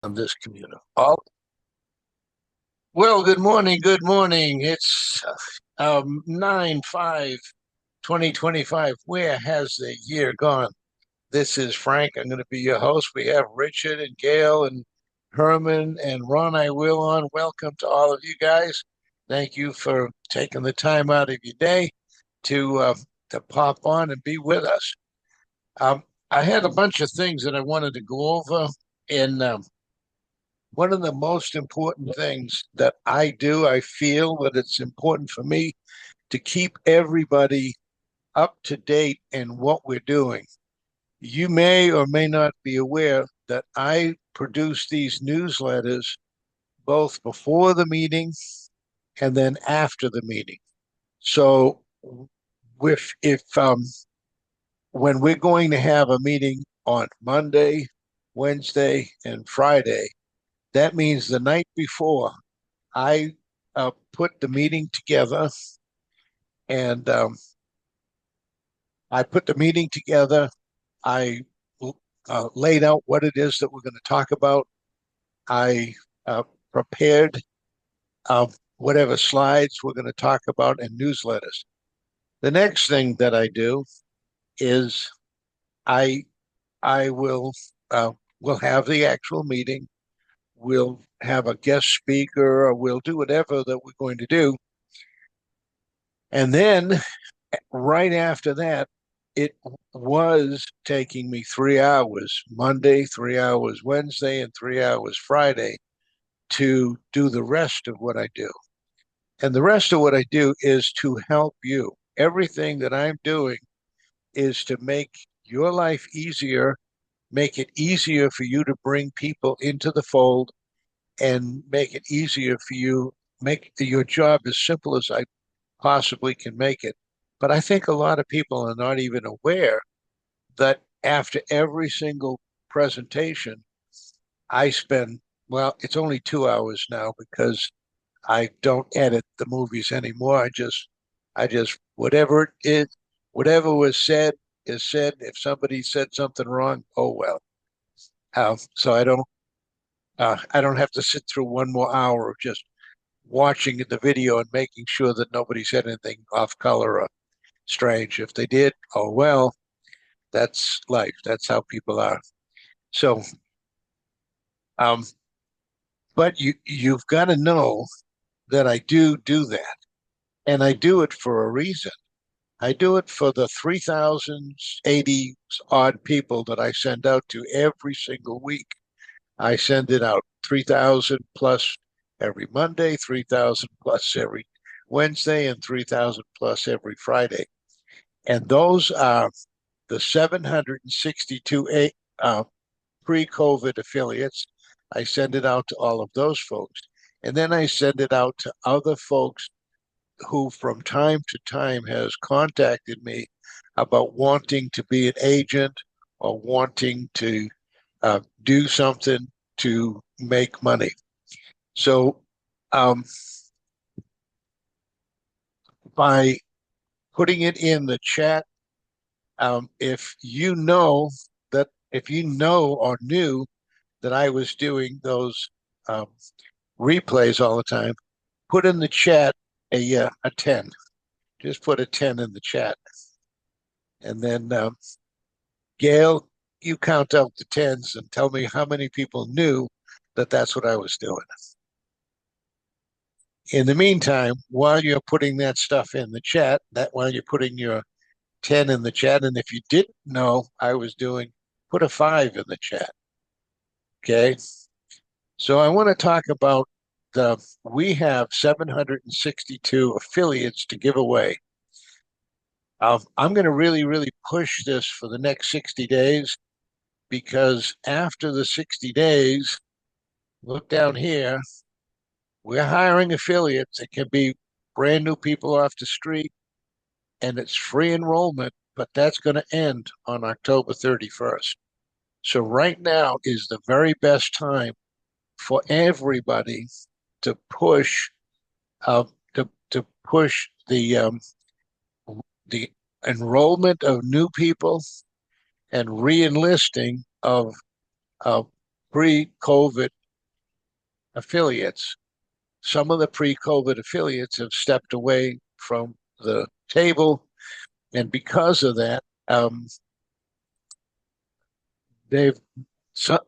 On this computer. Oh, well, good morning. Good morning. It's 9/5/2025. Where has the year gone? This is Frank. I'm going to be your host. We have Richard and Gail and Herman and Ron. I will on. Welcome to all of you guys. Thank you for taking the time out of your day to uh, to pop on and be with us. Um, I had a bunch of things that I wanted to go over, and one of the most important things that I do, I feel that it's important for me to keep everybody up to date in what we're doing. You may or may not be aware that I produce these newsletters both before the meeting and then after the meeting. So if when we're going to have a meeting on Monday, Wednesday, and Friday, that means the night before I put the meeting together, and I put the meeting together. I laid out what it is that we're going to talk about. I prepared uh, whatever slides we're going to talk about in newsletters. The next thing that I do is I I will have the actual meeting. We'll have a guest speaker, or we'll do whatever that we're going to do, and then right after that, it was taking me 3 hours Monday, 3 hours Wednesday, and 3 hours Friday to do the rest of what I do. And the rest of what I do is to help you. Everything that I'm doing is to make your life easier, make it easier for you to bring people into the fold, and make it easier for you, make your job as simple as I possibly can make it. But I think a lot of people are not even aware that after every single presentation, I spend, well, it's only 2 hours now because I don't edit the movies anymore. Whatever it is, whatever was said is said. If somebody said something wrong, oh well. So I don't have to sit through one more hour of just watching the video and making sure that nobody said anything off color or strange. If they did, oh well, that's life. That's how people are. So, um, but you've got to know that I do that, and I do it for a reason. I do it for the 3,080 odd people that I send out to every single week. I send it out 3,000 plus every Monday, 3,000 plus every Wednesday, and 3,000 plus every Friday. And those are the 762 uh, pre-COVID affiliates. I send it out to all of those folks. And then I send it out to other folks who from time to time has contacted me about wanting to be an agent or wanting to do something to make money. So um, by putting it in the chat, if you know or knew that I was doing those um, replays all the time, put in the chat a 10. Just put a 10 in the chat. And then, Gail, you count out the tens and tell me how many people knew that that's what I was doing. In the meantime, while you're putting that stuff in the chat, that while you're putting your 10 in the chat, and if you didn't know I was doing, put a 5 in the chat. Okay. So I want to talk about we have 762 affiliates to give away. I'm going to really, really push this for the next 60 days because after the 60 days, look down here, we're hiring affiliates. It can be brand new people off the street and it's free enrollment, but that's going to end on October 31st. So right now is the very best time for everybody to push uh, to push the enrollment of new people and re-enlisting of pre-COVID affiliates. Some of the pre-COVID affiliates have stepped away from the table, and because of that, they've so,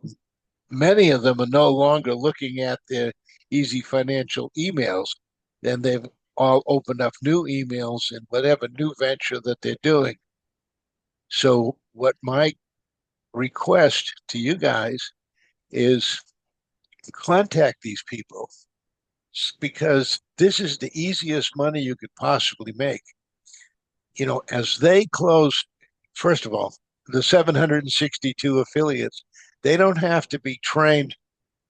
many of them are no longer looking at their easy financial emails, and they've all opened up new emails in whatever new venture that they're doing. So, what my request to you guys is contact these people because this is the easiest money you could possibly make. You know, as they close, first of all, the 762 affiliates, they don't have to be trained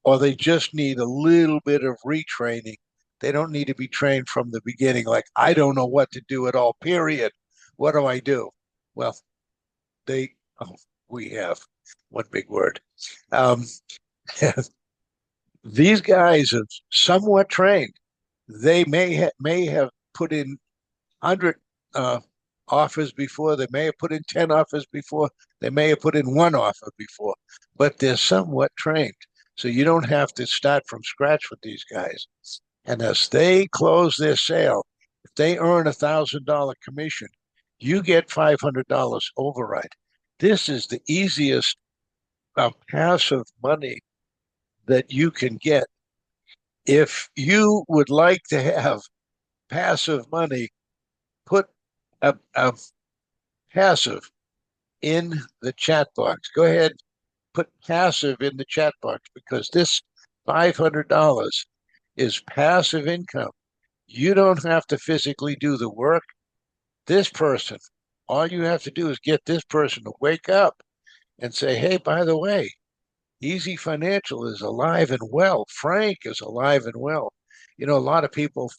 or they just need a little bit of retraining. They don't need to be trained from the beginning. Like, I don't know what to do at all, period. What do I do? Well, they, oh, we have one big word. Um, these guys are somewhat trained. They may have put in 100 uh, offers before. They may have put in 10 offers before. They may have put in one offer before, but they're somewhat trained. So you don't have to start from scratch with these guys. And as they close their sale, if they earn $1,000 commission, you get $500 override. This is the easiest passive money that you can get. If you would like to have passive money, put a passive in the chat box. Go ahead, put passive in the chat box because this $500 is passive income. You don't have to physically do the work. This person, all you have to do is get this person to wake up and say, hey, by the way, Easy Financial is alive and well. Frank is alive and well. You know, a lot of people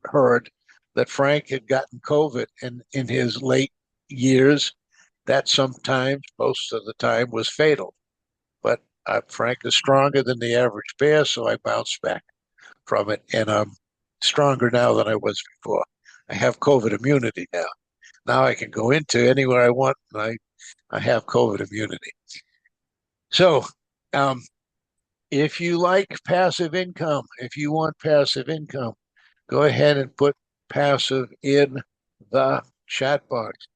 heard that Frank had gotten COVID in his late years. That sometimes, most of the time, was fatal. But Frank is stronger than the average bear, so I bounced back from it, and I'm stronger now than I was before. I have COVID immunity now. Now I can go into anywhere I want, and I have COVID immunity. So, um, if you like passive income, if you want passive income, go ahead and put passive in the chat box.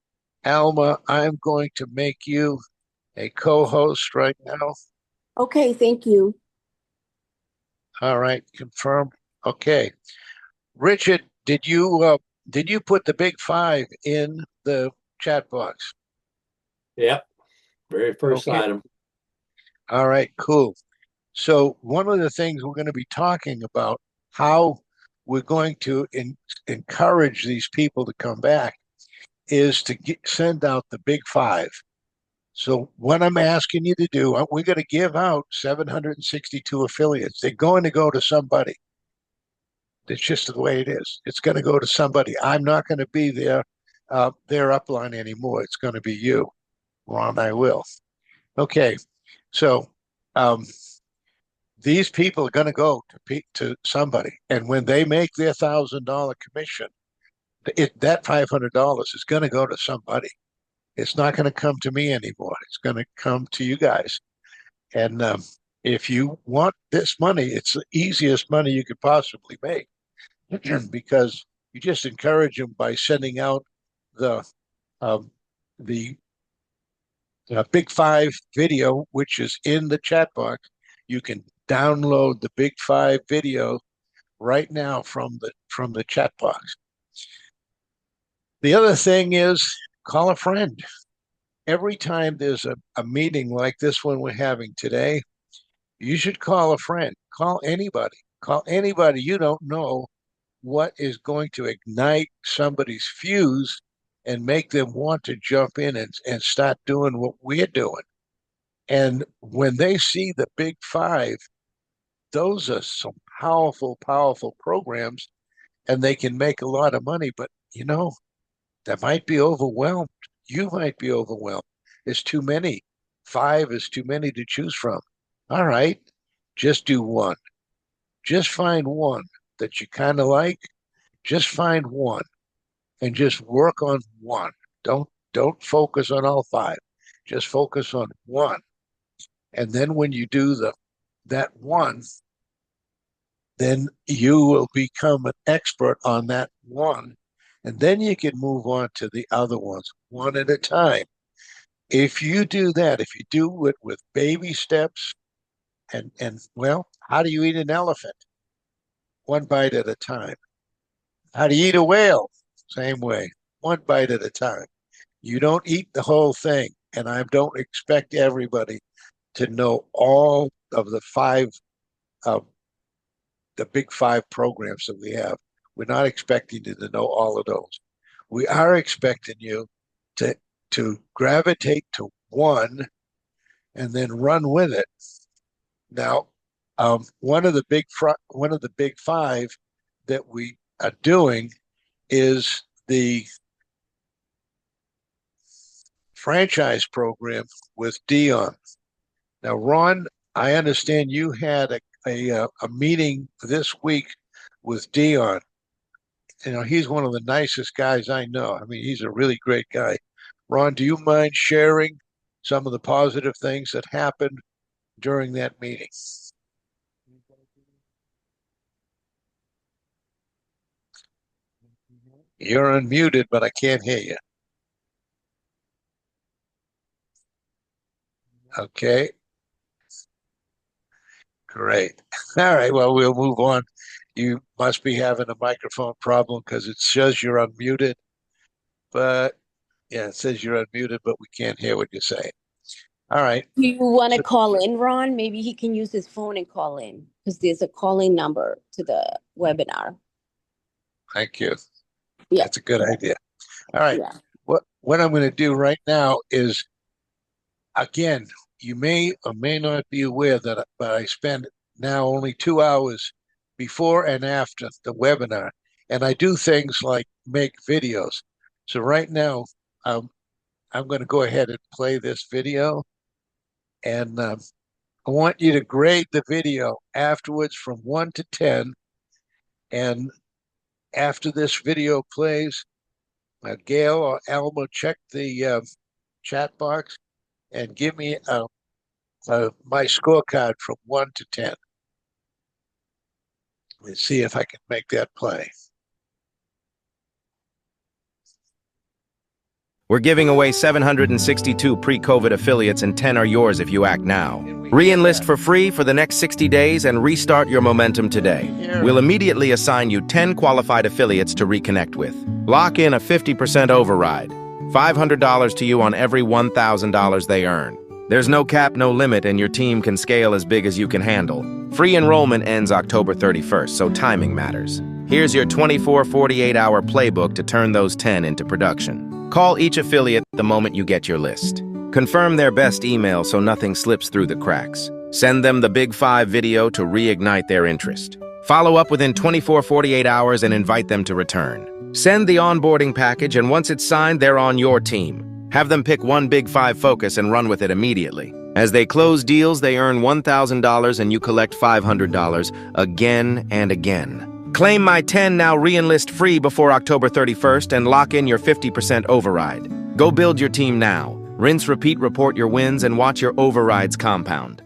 Alma, I'm going to make you a co-host right now. Okay, thank you. All right, confirmed. Okay, Richard, did you put the big five in the chat box? Yep, very first Okay. item. All right, cool. So one of the things we're going to be talking about how we're going to encourage these people to come back is to send out the big five. So what I'm asking you to do, we're going to give out 762 affiliates. They're going to go to somebody. It's just the way it is. It's going to go to somebody. I'm not going to be their upline anymore. It's going to be you, Ron. I will. Okay. So these people are going to go to somebody, and when they make their $1,000 commission, that $500 is going to go to somebody. It's not going to come to me anymore. It's going to come to you guys. And if you want this money, it's the easiest money you could possibly make because you just encourage them by sending out the um, the Big Five video, which is in the chat box. You can download the Big Five video right now from the chat box. The other thing is call a friend. Every time there's a meeting like this one we're having today, you should call a friend. Call anybody. Call anybody you don't know what is going to ignite somebody's fuse and make them want to jump in and start doing what we're doing. And when they see the big five, those are some powerful, powerful programs, and they can make a lot of money. But you know, that might be overwhelmed. You might be overwhelmed. It's too many. Five is too many to choose from. All right, just do one. Just find one that you kind of like. Just find one and just work on one. Don't focus on all five. Just focus on one. And then when you do that one, then you will become an expert on that one. And then you can move on to the other ones one at a time. If you do that, if you do it with baby steps, and well, how do you eat an elephant? One bite at a time. How do you eat a whale? Same way, one bite at a time. You don't eat the whole thing. And I don't expect everybody to know all of uh, the big five programs that we have. We're not expecting you to know all of those. We are expecting you to gravitate to one and then run with it. Now, one of the big five that we are doing is the franchise program with Dion. Now, Ron, I understand you had a meeting this week with Dion. You know, he's one of the nicest guys I know. I mean, he's a really great guy. Ron, do you mind sharing some of the positive things that happened during that meeting? You're unmuted, but I can't hear you. Okay, great. All right, well, we'll move on. You must be having a microphone problem because it says you're unmuted, but yeah, it says you're unmuted, but we can't hear what you're saying. All right. Do you want to So, call in, Ron? Maybe he can use his phone and call in because there's a calling number to the webinar. thank you. Yeah, That's a good idea. All right. yeah. What I'm going to do right now is, again, you may or may not be aware that but I spend now only 2 hours before and after the webinar, and I do things like make videos. So right now, I'm going to go ahead and play this video, and I want you to grade the video afterwards from 1 to 10. And after this video plays, Gail or Alma, check the chat box and give me my scorecard from 1 to 10. Let's see if I can make that play. We're giving away 762 pre-COVID affiliates and 10 are yours if you act now. Re-enlist for free for the next 60 days and restart your momentum today. We'll immediately assign you 10 qualified affiliates to reconnect with. Lock in a 50% override. $500 to you on every $1,000 they earn. There's no cap, no limit, and your team can scale as big as you can handle. Free enrollment ends October 31st, so timing matters. Here's your 48-hour playbook to turn those 10 into production. Call each affiliate the moment you get your list. Confirm their best email so nothing slips through the cracks. Send them the Big 5 video to reignite their interest. Follow up within 48 hours and invite them to return. Send the onboarding package, and once it's signed, they're on your team. Have them pick one Big 5 focus and run with it immediately. As they close deals, they earn $1,000 and you collect $500 again and again. Claim my 10 now re-enlist free before October 31st and lock in your 50% override. Go build your team now. Rinse, repeat, report your wins, and watch your overrides compound.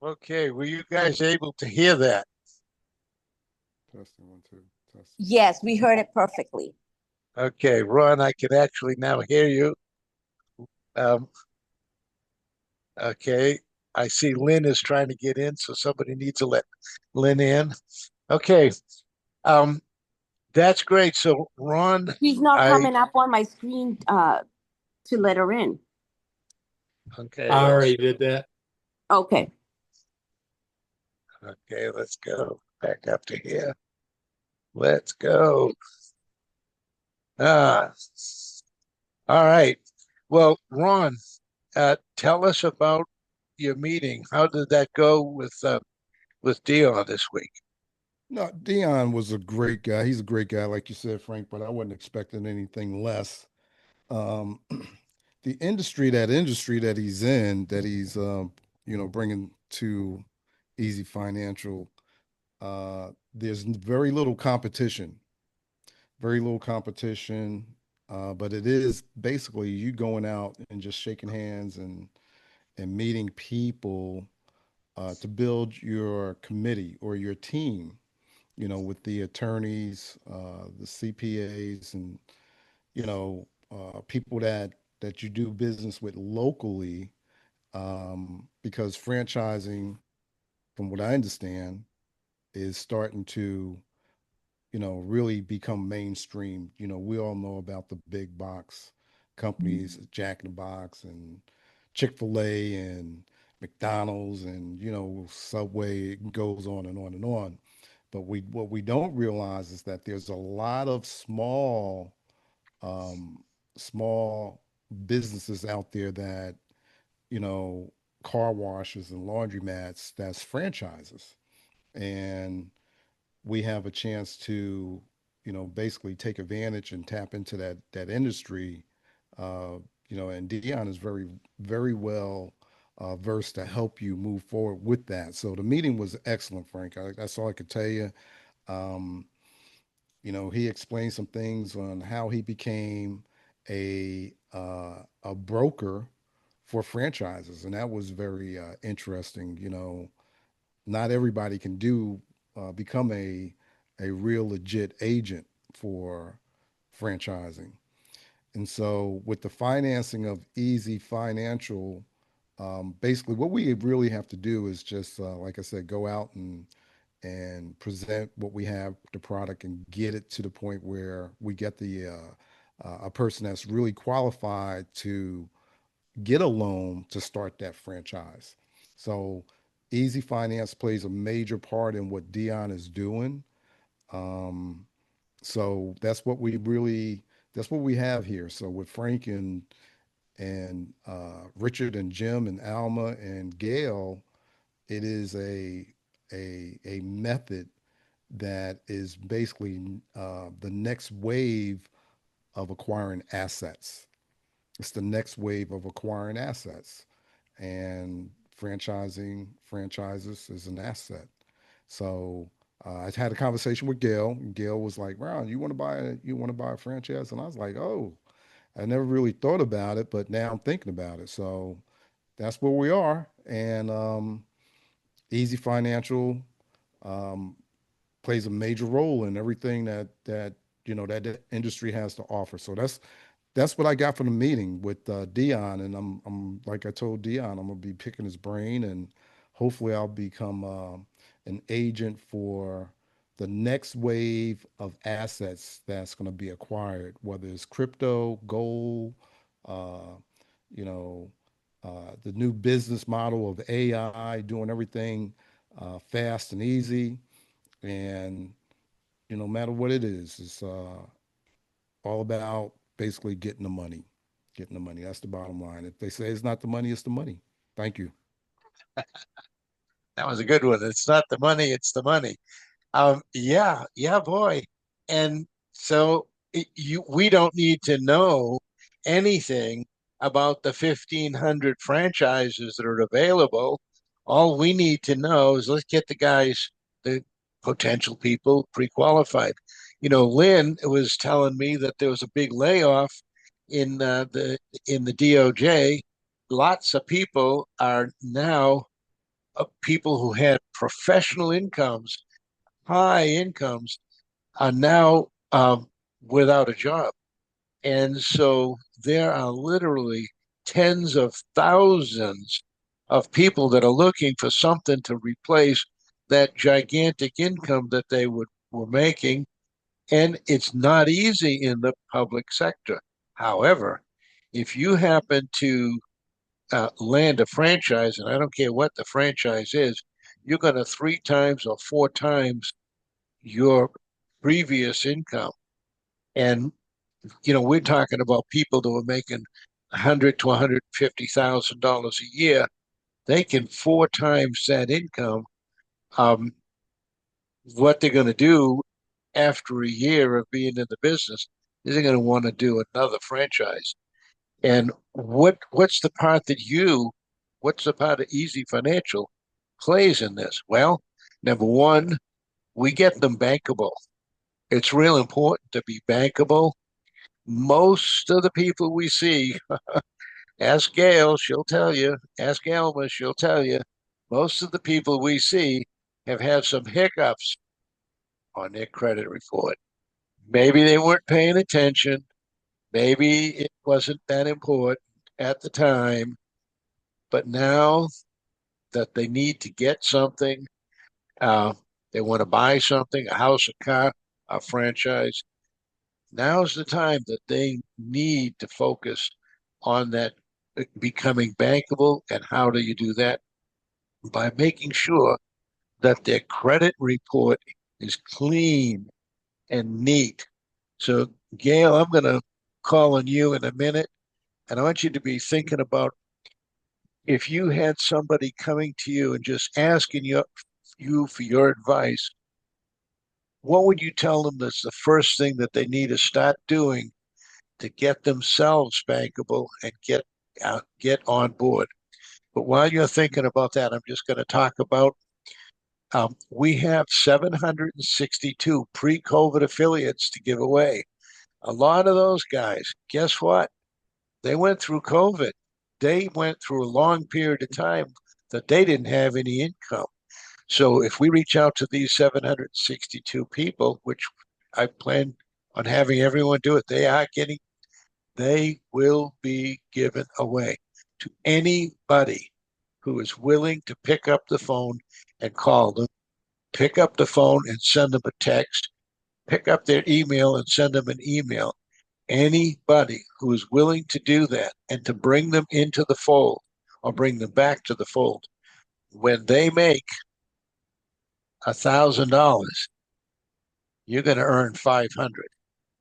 Okay, were you guys able to hear that? Testing 1, 2, testing. Yes, we heard it perfectly. Okay, Ron, I can actually now hear you. Okay, I see Lynn is trying to get in, so somebody needs to let Lynn in. Okay, that's great. So Ron, She's not coming up on my screen to let her in. okay, I already did that. Okay. okay, let's go back up to here. Let's go. Ah, all right. Well, Ron, tell us about your meeting. How did that go with Dion this week? No, Dion was a great guy. He's a great guy, like you said, Frank, but I wasn't expecting anything less. The industry that he's in, that he's, bringing to Easy Financial, there's very little competition. Very little competition. But it is basically you going out and just shaking hands and meeting people to build your committee or your team, with the attorneys, the CPAs, and people that you do business with locally, because franchising, from what I understand, is starting to really become mainstream. We all know about the big box companies, Jack in the Box and Chick-fil-A and McDonald's and, Subway. It goes on and on and on. But what we don't realize is that there's a lot of um, small businesses out there that, you know, car washes and laundromats, that's franchises. And we have a chance to, basically take advantage and tap into that industry. Uh, and Dion is very, very well versed to help you move forward with that. So the meeting was excellent, Frank. That's all I could tell you. Um, he explained some things on how he became a broker for franchises, and that was very interesting. Not everybody can become a real legit agent for franchising. And so, with the financing of Easy Financial, basically what we really have to do is just, like I said, go out and present what we have, the product, and get it to the point where we get a person that's really qualified to get a loan to start that franchise. So Easy Finance plays a major part in what Dion is doing. Um, so that's what we have here. So with Frank and Richard and Jim and Alma and Gail, it is a method that is basically the next wave of acquiring assets. It's the next wave of acquiring assets, and franchises is an asset. So I had a conversation with Gail. And Gail was like, "Ron, you want to buy a franchise?" And I was like, "Oh, I never really thought about it, but now I'm thinking about it." So that's where we are. And Easy Financial um, plays a major role in everything that industry has to offer. So that's what I got from the meeting with Dion, and I'm like I told Dion, I'm gonna be picking his brain, and hopefully I'll become an agent for the next wave of assets that's going to be acquired, whether it's crypto, gold, uh, you know, the new business model of AI, doing everything fast and easy, and no matter what it is, it's all about basically getting the money. Getting the money. That's the bottom line. If they say it's not the money, it's the money. Thank you. That was a good one. It's not the money, it's the money. Yeah, yeah, boy. And so we don't need to know anything about the 1,500 franchises that are available. All we need to know is let's get the guys, the potential people, pre-qualified. Lynn was telling me that there was a big layoff in the DOJ. Lots of people are now people who had professional incomes, high incomes, are now without a job. And so there are literally tens of thousands of people that are looking for something to replace that gigantic income that were making. And it's not easy in the public sector. However, if you happen to land a franchise, and I don't care what the franchise is, you're going to three times or four times your previous income. And we're talking about people that were making $100,000 to $150,000 a year. They can four times that income. Um, what they're going to do after a year of being in the business is they're going to want to do another franchise. And what's the part of Easy Financial plays in this? Well, number one, we get them bankable. It's real important to be bankable. most of the people we see, ask Gail, she'll tell you, ask Alma, she'll tell you, most of the people we see have had some hiccups on their credit report. Maybe they weren't paying attention. Maybe it wasn't that important at the time, but now that they need to get something, uh, they want to buy something, a house, a car, a franchise. Now's the time that they need to focus on that becoming bankable. And how do you do that? By making sure that their credit report is clean and neat. So, Gail, I'm going to call on you in a minute, and I want you to be thinking about if you had somebody coming to you and just asking you for your advice, what would you tell them that's the first thing that they need to start doing to get themselves bankable and get on board? But while you're thinking about that, I'm just going to talk about we have 762 pre-COVID affiliates to give away. A lot of those guys, guess what? They went through COVID. They went through a long period of time that they didn't have any income. So if we reach out to these 762 people, which I plan on having everyone do it, they will be given away to anybody who is willing to pick up the phone and call them, pick up the phone and send them a text, pick up their email and send them an email. Anybody who is willing to do that and to bring them into the fold or bring them back to the fold, when they make $1,000, you're going to earn 500.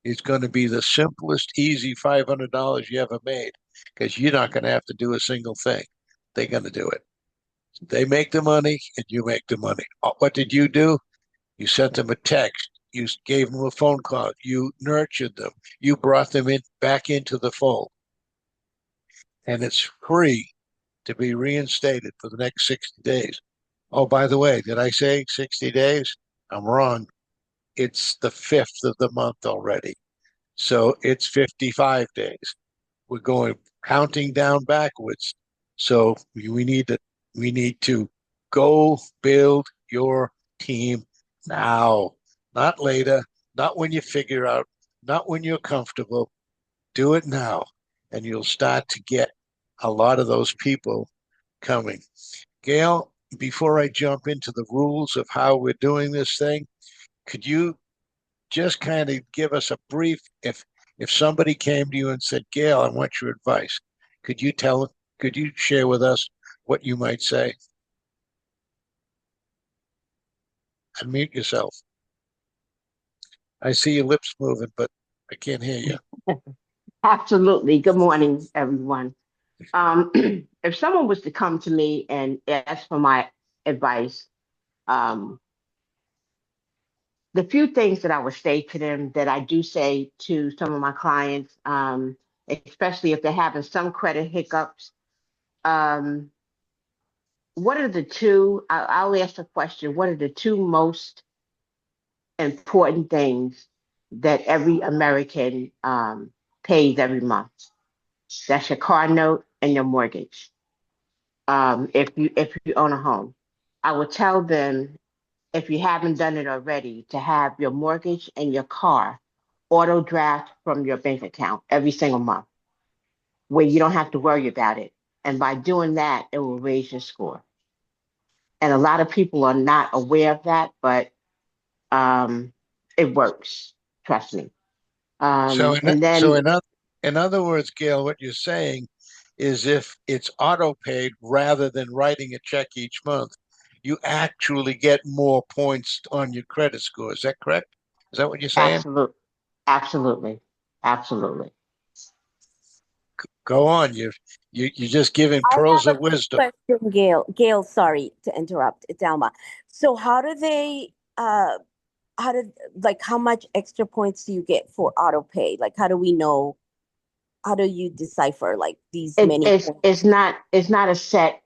It's going to be the simplest, easy $500 you ever made because you're not going to have to do a single thing. They're going to do it. They make the money and you make the money. What did you do? You sent them a text. You gave them a phone call. You nurtured them. You brought them back into the fold. And it's free to be reinstated for the next 60 days. Oh, by the way, did I say 60 days? I'm wrong. It's the 5th of the month already. So it's 55 days. We're going counting down backwards. So we need to go build your team now, not later, not when you figure out, not when you're comfortable. Do it now, and you'll start to get a lot of those people coming. Gail, before I jump into the rules of how we're doing this thing, could you just kind of give us a brief, if somebody came to you and said, Gail, I want your advice, could you share with us what you might say? Unmute yourself. I see your lips moving, but I can't hear you. Absolutely. Good morning, everyone. If someone was to come to me and ask for my advice, the few things that I would say to them that I do say to some of my clients, especially if they're having some credit hiccups, what are the two, I'll ask a question, what are the two most important things that every American pays every month? That's your car note and your mortgage. If you own a home, I would tell them, if you haven't done it already, to have your mortgage and your car auto draft from your bank account every single month, where you don't have to worry about it. And by doing that, it will raise your score. And a lot of people are not aware of that, but it works. Trust me. So And then in other words, Gail, what you're saying is if it's auto paid rather than writing a check each month, you actually get more points on your credit score. Is that correct? Is that what you're saying? absolutely, absolutely. Go on. You're just giving I pearls have of a quick wisdom. question, Gail. Gail, sorry to interrupt. It's Alma. So how do they, how much extra points do you get for auto pay? Like, how do we know, how do you decipher like these many points? It's not a set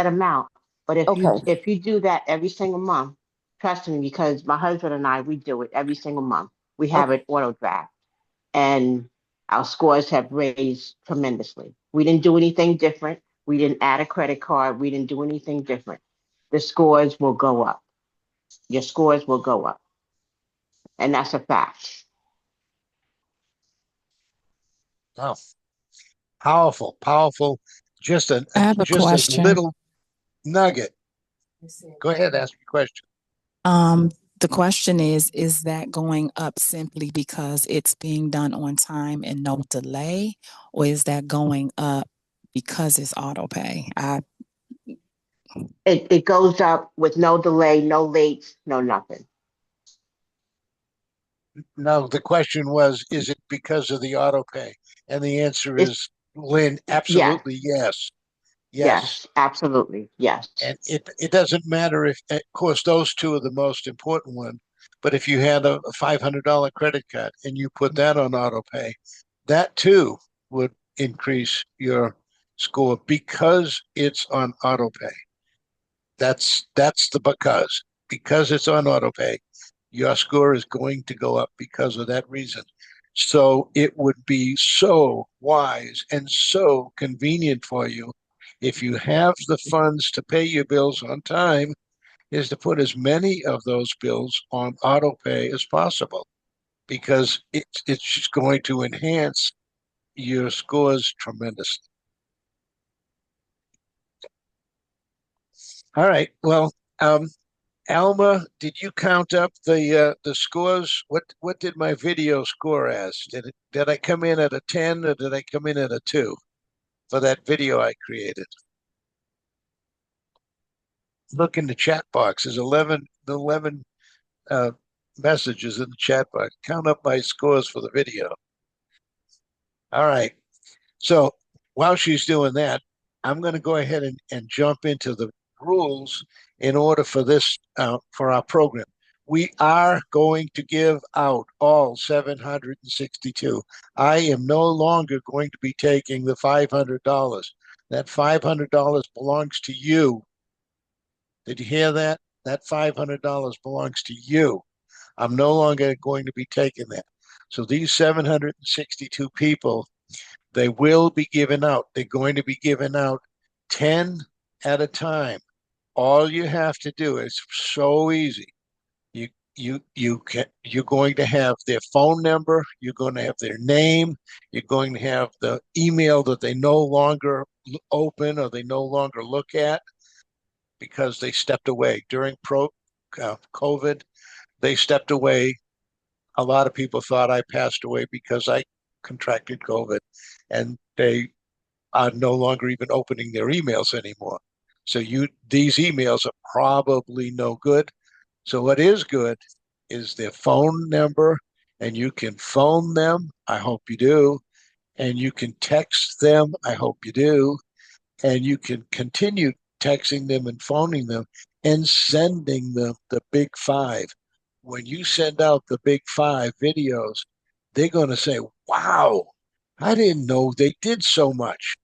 amount. But Okay. if you do that every single month, trust me, because my husband and I, we do it every single month. We have Okay. it auto draft. And Our scores have raised tremendously. We didn't do anything different. We didn't add a credit card. We didn't do anything different. The scores will go up. Your scores will go up. And that's a fact. Oh, powerful, powerful. Just a I have a just a question. little nugget. Go ahead, ask your question. The question is that going up simply because it's being done on time and no delay, or is that going up because it's auto pay? It goes up with no delay, no late, no nothing. No, the question was, is it because of the auto pay? And the answer It's is, Lynn, yes, absolutely yes. Yes. yes, absolutely, yes. And it doesn't matter if, of course, those two are the most important one. But if you had a $500 credit card and you put that on auto pay, that too would increase your score because it's on auto pay. That's the because it's on auto pay, your score is going to go up because of that reason. So it would be so wise and so convenient for you if you have the funds to pay your bills on time is to put as many of those bills on auto pay as possible because it's just going to enhance your scores tremendously. All right. Well, Alma, did you count up the scores? What did my video score as? Did I come in at a 10 or did I come in at a 2 for that video I created? Look in the chat box. There's 11 uh, messages in the chat box. Count up my scores for the video. All right. So while she's doing that, I'm going to go ahead and jump into the rules in order for this for our program. We are going to give out all 762. I am no longer going to be taking the $500. That $500 belongs to you. Did you hear that? That $500 belongs to you. I'm no longer going to be taking that. So these 762 people, they will be given out. They're going to be given out 10 at a time. All you have to do is so easy. You're going to have their phone number, you're going to have their name, you're going to have the email that they no longer open or they no longer look at because they stepped away during COVID. They stepped away. A lot of people thought I passed away because I contracted COVID, and they are no longer even opening their emails anymore. So these emails are probably no good. So what is good is their phone number, and you can phone them. I hope you do. And you can text them. I hope you do. And you can continue texting them and phoning them and sending them the big five. When you send out the big five videos, they're going to say, wow, I didn't know they did so much.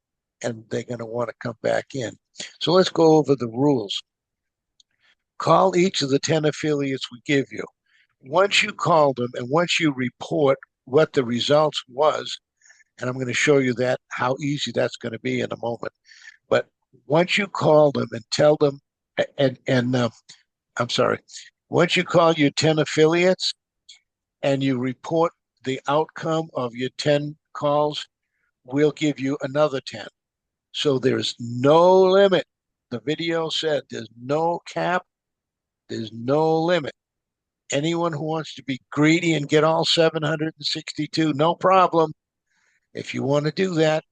And they're going to want to come back in. So let's go over the rules. Call each of the 10 affiliates we give you. Once you call them and once you report what the results was, and I'm going to show you that, how easy that's going to be in a moment. But once you call them and tell them, I'm sorry, once you call your 10 affiliates and you report the outcome of your 10 calls, we'll give you another 10. So there's no limit. The video said there's no cap, there's no limit. Anyone who wants to be greedy and get all 762, no problem. If you want to do that,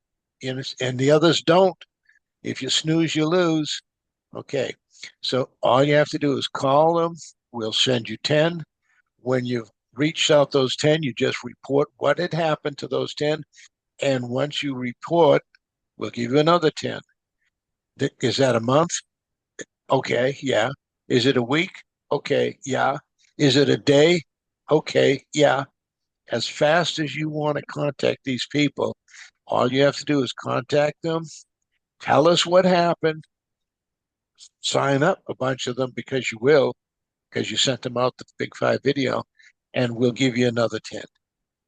and the others don't, if you snooze, you lose. Okay. So all you have to do is call them. We'll send you 10. When you've reached out those 10, you just report what had happened to those 10. And once you report, we'll give you another 10. Is that a month? Okay. Yeah. Is it a week? Okay. Yeah. Is it a day? Okay. Yeah. As fast as you want to contact these people, all you have to do is contact them, tell us what happened, sign up a bunch of them because you will, because you sent them out the Big Five video, and we'll give you another 10.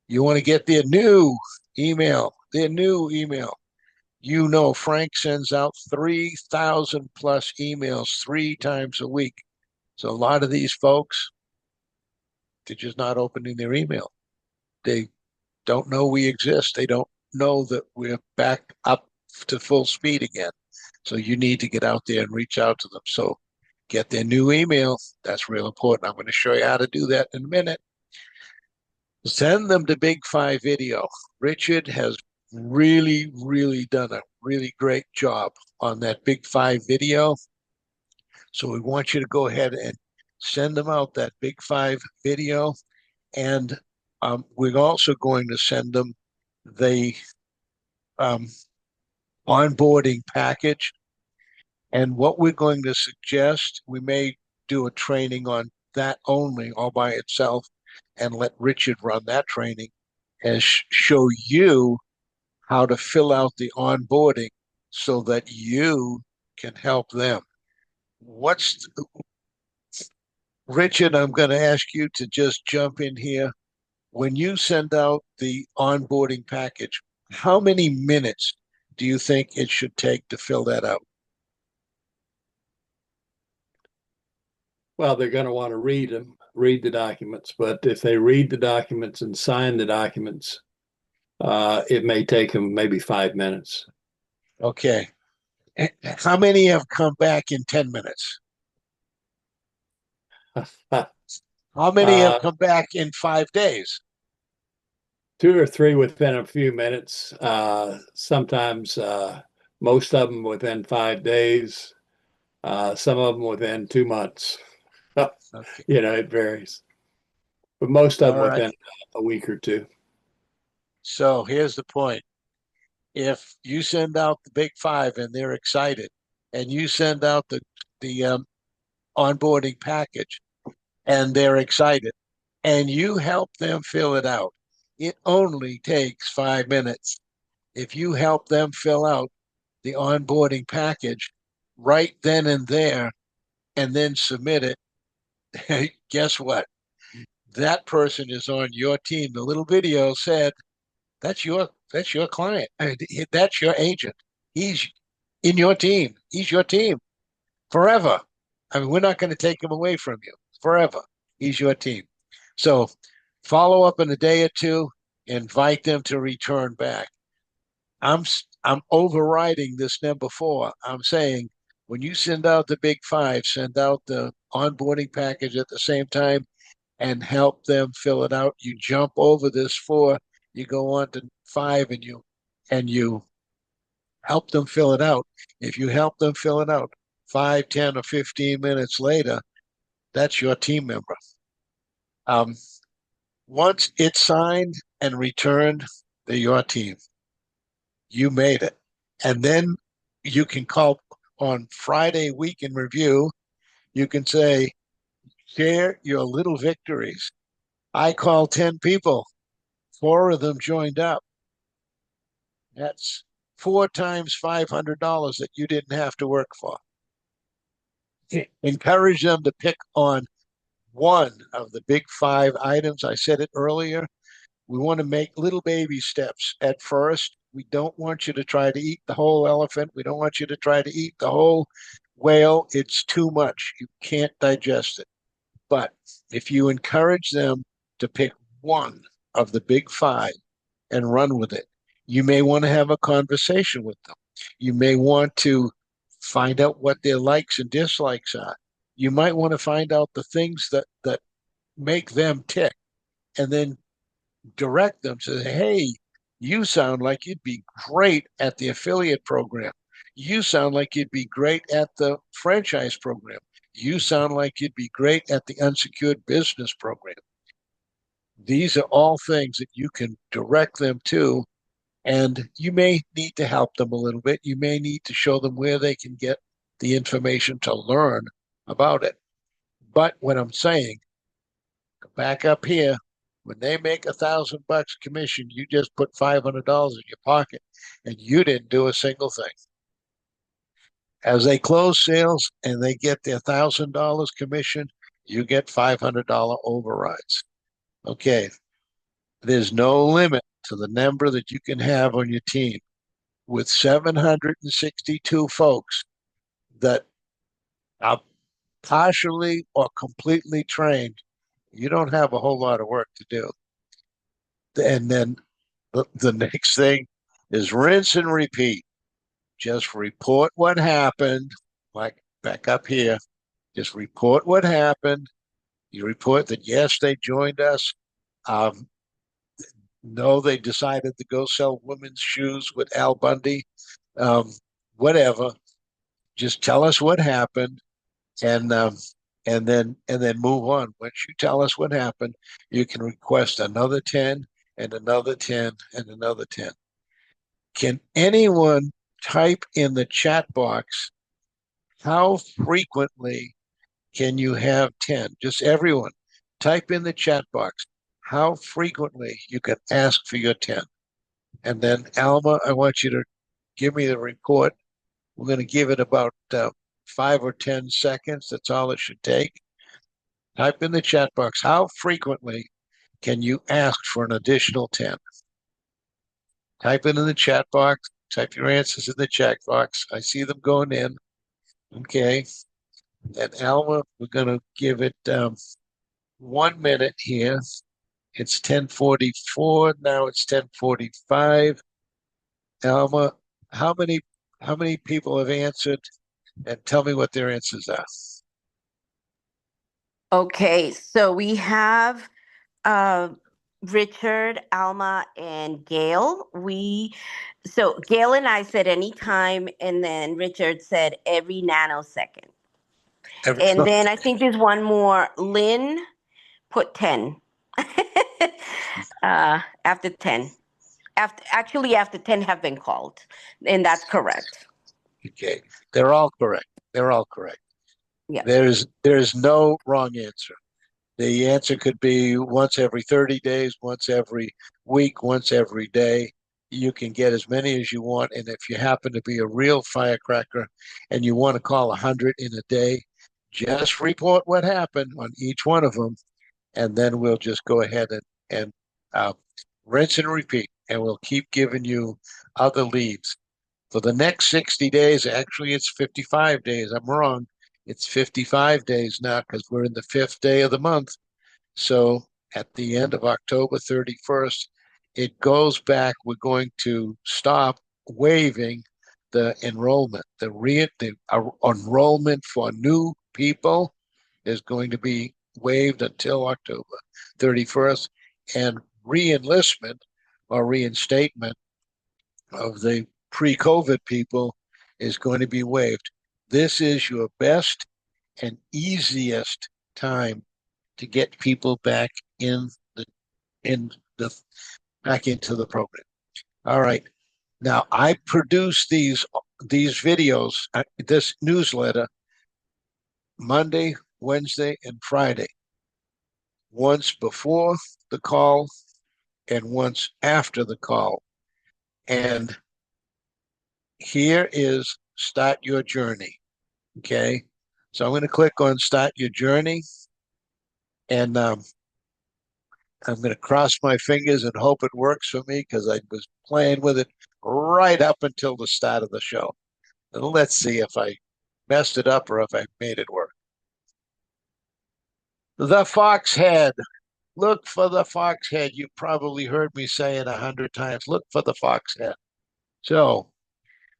You want to get there new, email, their new email. You know, Frank sends out 3,000 plus emails 3 times a week. So a lot of these folks, they're just not opening their email. They don't know we exist. They don't know that we're back up to full speed again. So you need to get out there and reach out to them. So get their new email. That's real important. I'm going to show you how to do that in a minute. Send them the Big Five video. Richard has really done a really great job on that Big Five video. So we want you to go ahead and send them out that Big Five video. And we're also going to send them the onboarding package. And what we're going to suggest, we may do a training on that only all by itself and let Richard run that training and show you how to fill out the onboarding so that you can help them. Richard, I'm going to ask you to just jump in here. When you send out the onboarding package, how many minutes do you think it should take to fill that out? Well, they're going to want to read the documents, but if they read the documents and sign the documents, it may take them maybe 5 minutes. Okay. How many have come back in 10 minutes? How many have come back in 5 days? 2 or 3 within a few minutes. Sometimes most of them within 5 days. Some of them within 2 months. Okay. You know, it varies, but most of them All right. within a week or 2. So here's the point. If you send out the Big Five and they're excited, and you send out the onboarding package and they're excited, and you help them fill it out, it only takes 5 minutes. If you help them fill out the onboarding package right then and there and then submit it, guess what? That person is on your team. The little video said, that's your client. That's your agent. He's in your team. He's your team forever. I mean, we're not going to take him away from you forever. He's your team. So follow up in a day or two, invite them to return back. I'm overriding this number 4. I'm saying when you send out the Big Five, send out the onboarding package at the same time and help them fill it out. You jump over this 4, you go on to 5, and you help them fill it out. If you help them fill it out 5, 10, or 15 minutes later, that's your team member. Once it's signed and returned, they're your team. You made it. And then you can call on Friday week in review. You can say, share your little victories. I called 10 people. 4 of them joined up. That's 4 times $500 that you didn't have to work for. Encourage them to pick on one of the Big Five items. I said it earlier. We want to make little baby steps at first. We don't want you to try to eat the whole elephant. We don't want you to try to eat the whole whale. It's too much. You can't digest it. But if you encourage them to pick one of the Big Five and run with it, you may want to have a conversation with them. You may want to find out what their likes and dislikes are. You might want to find out the things that make them tick, and then direct them to say, hey, you sound like you'd be great at the affiliate program. You sound like you'd be great at the franchise program. You sound like you'd be great at the unsecured business program. These are all things that you can direct them to, and you may need to help them a little bit. You may need to show them where they can get the information to learn about it. But what I'm saying, back up here, when they make $1,000 commission, you just put $500 in your pocket, and you didn't do a single thing. As they close sales and they get their $1,000 commission, you get $500 overrides. Okay, there's no limit to the number that you can have on your team with 762 folks that are partially or completely trained, you don't have a whole lot of work to do. And then the next thing is rinse and repeat. Just report what happened, like back up here. Just report what happened. You report that, yes, they joined us. No, they decided to go sell women's shoes with Al Bundy. Um, Whatever. Just tell us what happened, and then move on. Once you tell us what happened, you can request another 10 and another 10 and another 10. Can anyone type in the chat box how frequently can you have 10? Just everyone type in the chat box how frequently you can ask for your 10. And then, Alma, I want you to give me the report. We're going to give it about 5 or 10 seconds. That's all it should take. Type in the chat box, how frequently can you ask for an additional 10? Type it in the chat box. Type your answers in the chat box. I see them going in. Okay. And Alma, we're going to give it 1 minute here. It's 10:44. Now it's 10:45. Alma, how many people have answered? And tell me what their answers are. Okay, so we have uh, Richard, Alma, and Gail. So Gail and I said anytime, and then Richard said every nanosecond. And then I think there's one more. Lynn put 10. After 10. After 10 have been called. And that's correct. Okay. They're all correct. They're all correct. Yeah. There's no wrong answer. The answer could be once every 30 days, once every week, once every day. You can get as many as you want. And if you happen to be a real firecracker and you want to call 100 in a day, just report what happened on each one of them. And then we'll just go ahead and rinse and repeat. And we'll keep giving you other leads. For the next 60 days, actually, it's 55 days. I'm wrong. It's 55 days now because we're in the 5th day of the month. So at the end of October 31st, it goes back. We're going to stop waiving the enrollment. The enrollment for new people is going to be waived until October 31st. And re-enlistment or reinstatement of the pre-COVID people is going to be waived. This is your best and easiest time to get people back back into the program. All right. Now I produce these videos, this newsletter, Monday, Wednesday, and Friday. Once before the call and once after the call. And here is Start Your Journey. Okay. So I'm going to click on Start Your Journey. And I'm going to cross my fingers and hope it works for me because I was playing with it right up until the start of the show. And let's see if I messed it up or if I made it work. The fox head. Look for the fox head. You probably heard me say it 100 times. Look for the fox head. So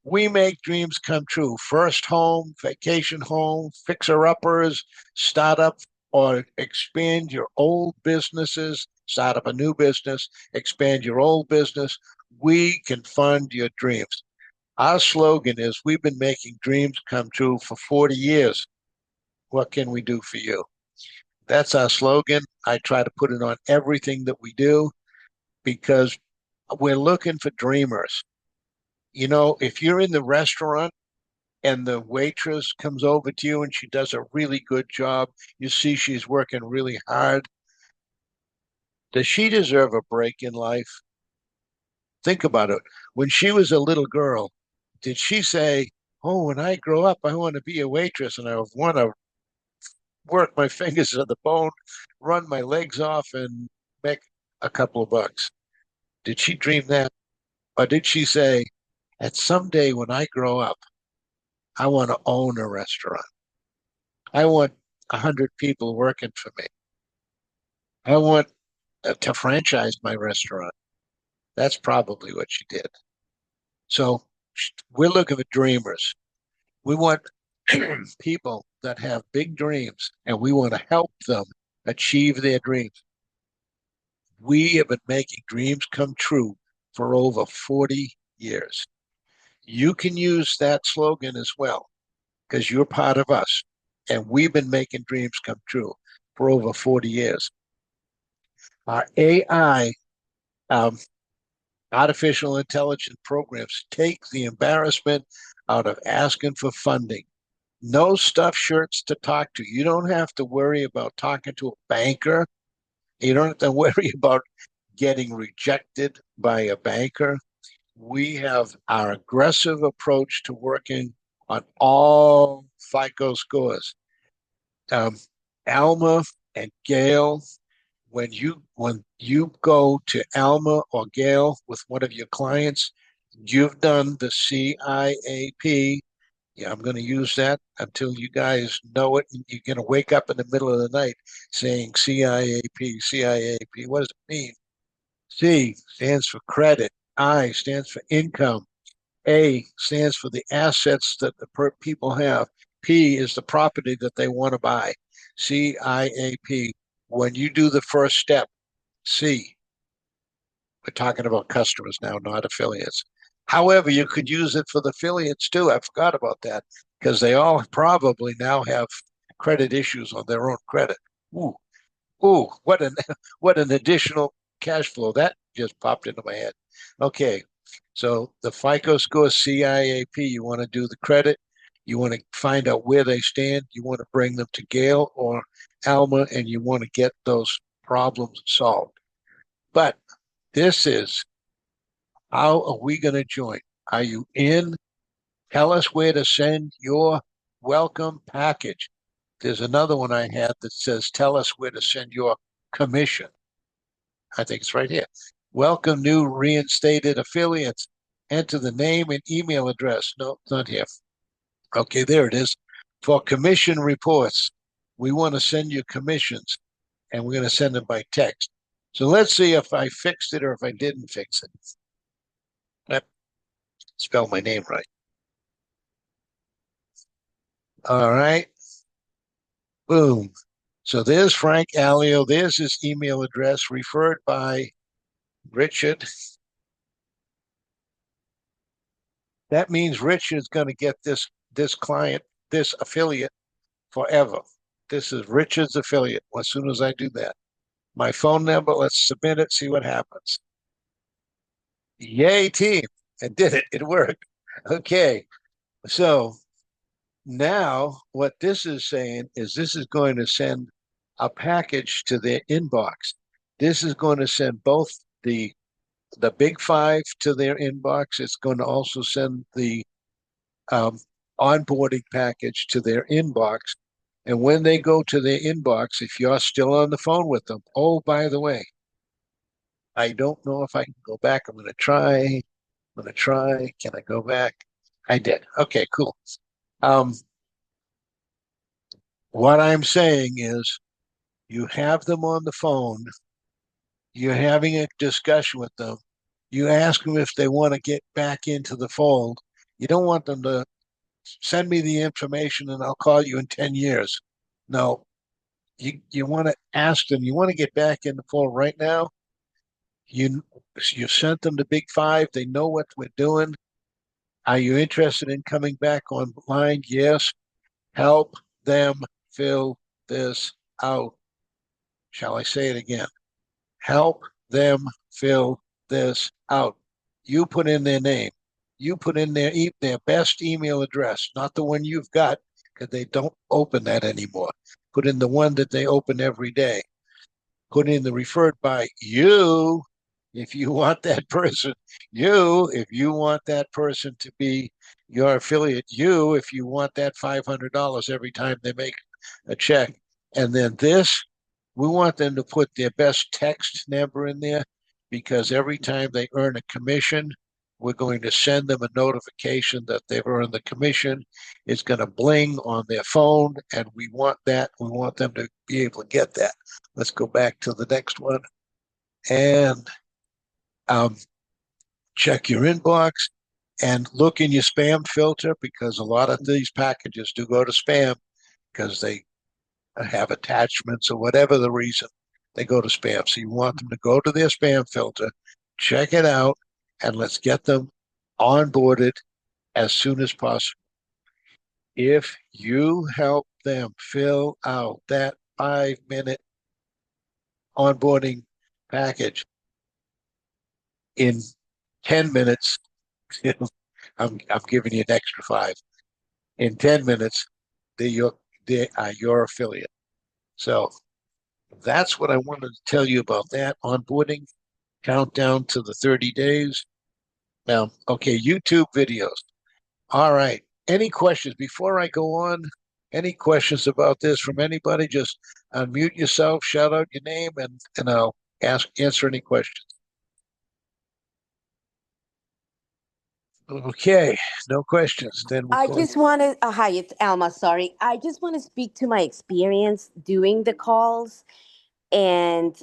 we make dreams come true. First home, vacation home, fixer-uppers, startup or expand your old businesses, start up a new business, expand your old business. We can fund your dreams. Our slogan is, we've been making dreams come true for 40 years. What can we do for you? That's our slogan. I try to put it on everything that we do because we're looking for dreamers. You know, if you're in the restaurant and the waitress comes over to you and she does a really good job, you see she's working really hard. Does she deserve a break in life? Think about it. When she was a little girl, did she say, oh, when I grow up, I want to be a waitress and I want to work my fingers to the bone, run my legs off and make a couple of bucks? Did she dream that? Or did she say, at someday when I grow up, I want to own a restaurant. I want 100 people working for me. I want to franchise my restaurant. That's probably what she did. So we're looking for dreamers. We want people that have big dreams and we want to help them achieve their dreams. We have been making dreams come true for over 40 years. You can use that slogan as well because you're part of us. And we've been making dreams come true for over 40 years. Our AI, artificial intelligence programs, take the embarrassment out of asking for funding. No stuffed shirts to talk to. You don't have to worry about talking to a banker. You don't have to worry about getting rejected by a banker. We have our aggressive approach to working on all FICO scores. Alma and Gail, when you go to Alma or Gail with one of your clients, you've done the CIAP. Yeah, I'm going to use that until you guys know it. You're going to wake up in the middle of the night saying CIAP, CIAP. What does it mean? C stands for credit. I stands for income. A stands for the assets that the people have. P is the property that they want to buy. CIAP. When you do the first step, C, we're talking about customers now, not affiliates. However, you could use it for the affiliates too. I forgot about that because they all probably now have credit issues on their own credit. Ooh, ooh, what an additional cash flow that just popped into my head. Okay, so the FICO score CIAP, you want to do the credit, you want to find out where they stand, you want to bring them to Gail or Alma, and you want to get those problems solved. But this is how are we going to join? Are you in? Tell us where to send your welcome package. There's another one I had that says, tell us where to send your commission. I think it's right here. Welcome new reinstated affiliates. Enter the name and email address. No, it's not here. Okay, there it is. For commission reports, we want to send you commissions and we're going to send them by text. So let's see if I fixed it or if I didn't fix it. Spell my name right. All right. Boom. So there's Frank Alio. There's his email address referred by Richard. That means Richard's going to get this client, this affiliate forever. This is Richard's affiliate as soon as I do that. My phone number, let's submit it, see what happens. Yay, team. I did it. It worked. Okay. So now what this is saying is this is going to send a package to their inbox. This is going to send both the big five to their inbox. It's going to also send the onboarding package to their inbox. And when they go to their inbox, if you're still on the phone with them, oh, by the way, I don't know if I can go back. I'm going to try. Can I go back? I did. Okay, cool. What I'm saying is you have them on the phone. You're having a discussion with them. You ask them if they want to get back into the fold. You don't want them to send me the information and I'll call you in 10 years. No, you want to ask them, you want to get back in the fold right now. You sent them the big five. They know what we're doing. Are you interested in coming back online? Yes. Help them fill this out. Shall I say it again? Help them fill this out. You put in their name. You put in their best email address, not the one you've got, because they don't open that anymore. Put in the one that they open every day. Put in the referred by you if you want that person. You, if you want that person to be your affiliate. You, if you want that $500 every time they make a check. And then this, we want them to put their best text number in there. because every time they earn a commission, we're going to send them a notification that they've earned the commission. It's going to bling on their phone, and we want that. We want them to be able to get that. Let's go back to the next one. And check your inbox and look in your spam filter, because a lot of these packages do go to spam because they have attachments or whatever the reason, they go to spam. So you want them to go to their spam filter, check it out, and let's get them onboarded as soon as possible. If you help them fill out that 5-minute onboarding package in 10 minutes, I'm giving you an extra 5. In 10 minutes, they are your affiliate. So that's what I wanted to tell you about that onboarding. Countdown to the 30 days. Now, okay, YouTube videos. All right. Any questions before I go on? Any questions about this from anybody? Just unmute yourself, shout out your name, and I'll answer any questions. Okay, no questions. Then we'll I go. just want to, hi, it's Alma. Sorry. I just want to speak to my experience doing the calls. And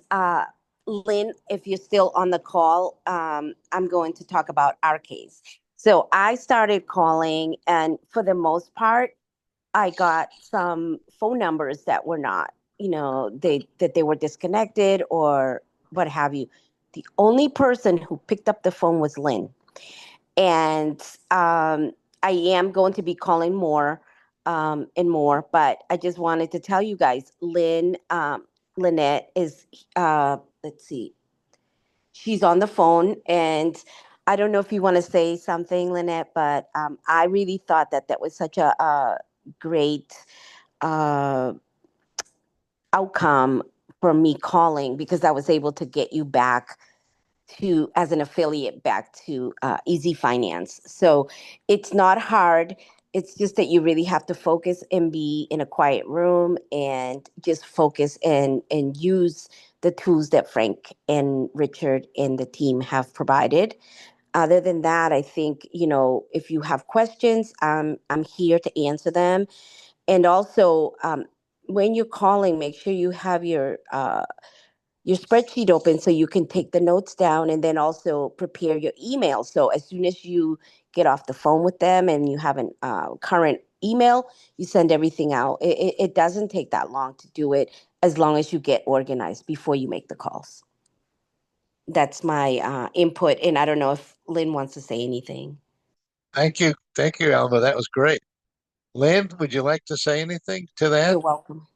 Lynn, if you're still on the call, I'm going to talk about our case. So I started calling, and for the most part, I got some phone numbers that were not, that they were disconnected or what have you. The only person who picked up the phone was Lynn. And I am going to be calling more and more, but I just wanted to tell you guys, Lynette is, let's see, she's on the phone, and I don't know if you want to say something, Lynette, but I really thought that was such a great uh, outcome for me calling, because I was able to get you back to as an affiliate back to Easy Finance. So it's not hard. It's just that you really have to focus and be in a quiet room and just focus and use the tools that Frank and Richard and the team have provided. Other than that, I think, if you have questions, I'm here to answer them. And also, when you're calling, make sure you have your spreadsheet open so you can take the notes down, and then also prepare your email. So as soon as you get off the phone with them and you have a current email, you send everything out. It doesn't take that long to do it, as long as you get organized before you make the calls. That's my input. And I don't know if Lynn wants to say anything. Thank you. Thank you, Alma. That was great. Lynn, would you like to say anything to that? You're welcome.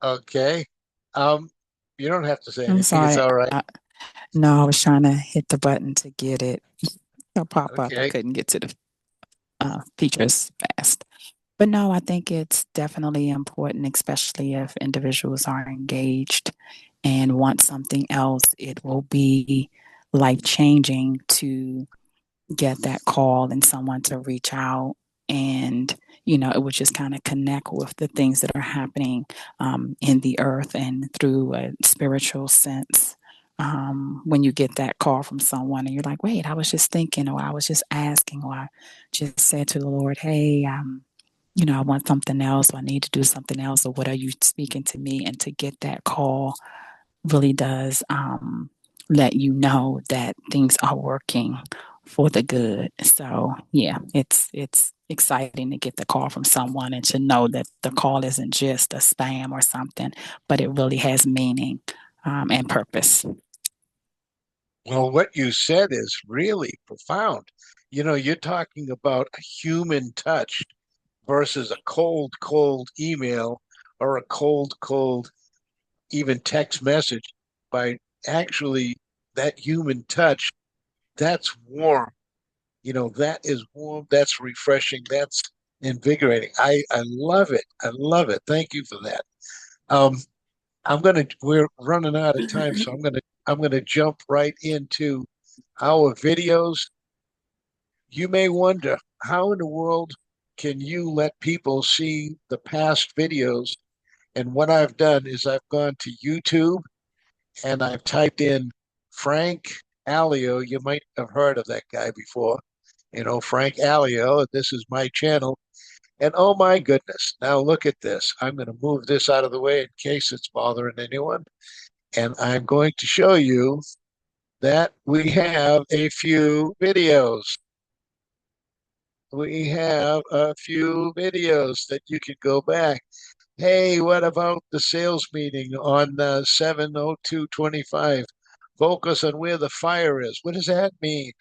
Okay. You don't have to say I'm anything. It's sorry. all right. No, I was trying to hit the button to get it to pop up. I Okay. couldn't get to the features fast. But no, I think it's definitely important, especially if individuals are engaged and want something else. It will be life changing to get that call and someone to reach out, and it would just kind of connect with the things that are happening in the earth and through a spiritual sense. When you get that call from someone and you're like, wait, I was just thinking, or I was just asking, or I just said to the Lord, hey, I want something else, or I need to do something else, or what are you speaking to me? And to get that call really does let you know that things are working for the good. So yeah, it's exciting to get the call from someone and to know that the call isn't just a spam or something, but it really has meaning and purpose. Well, what you said is really profound. You're talking about a human touch versus a cold email, or a cold, even text message. By actually that human touch, that's warm. That is warm. That's refreshing. That's invigorating. I love it. I love it. Thank you for that. Um, we're running out of time, so I'm gonna jump right into our videos. You may wonder, how in the world can you let people see the past videos And what I've done is I've gone to YouTube and I've typed in Frank Alio. You might have heard of that guy before. Frank Alio. This is my channel. And oh my goodness, now look at this. I'm going to move this out of the way in case it's bothering anyone. And I'm going to show you that we have a few videos. We have a few videos that you can go back. Hey, what about the sales meeting on 7/02/25? Focus on where the fire is. What does that mean?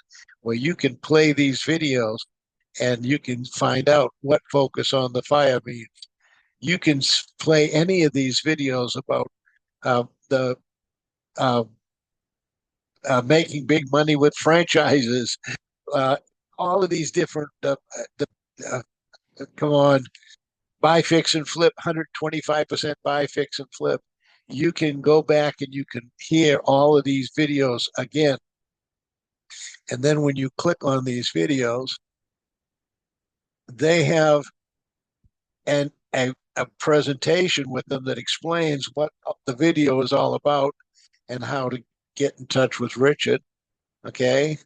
Well, you can play these videos and you can find out what focus on the fire means. You can play any of these videos about the uh, making big money with franchises, all of these different, come on, buy, fix, and flip, 125% buy, fix, and flip. You can go back and you can hear all of these videos again. And then when you click on these videos, they have a presentation with them that explains what the video is all about and how to get in touch with Richard. Okay.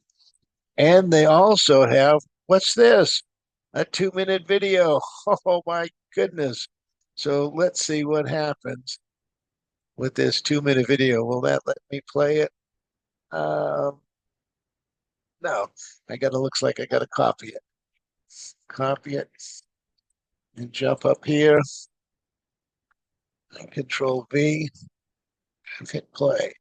And they also have, what's this? A 2-minute video. Oh my goodness. So let's see what happens with this 2-minute video. Will that let me play it? No, looks like I gotta copy it. Copy it and jump up here. And Control V and hit play.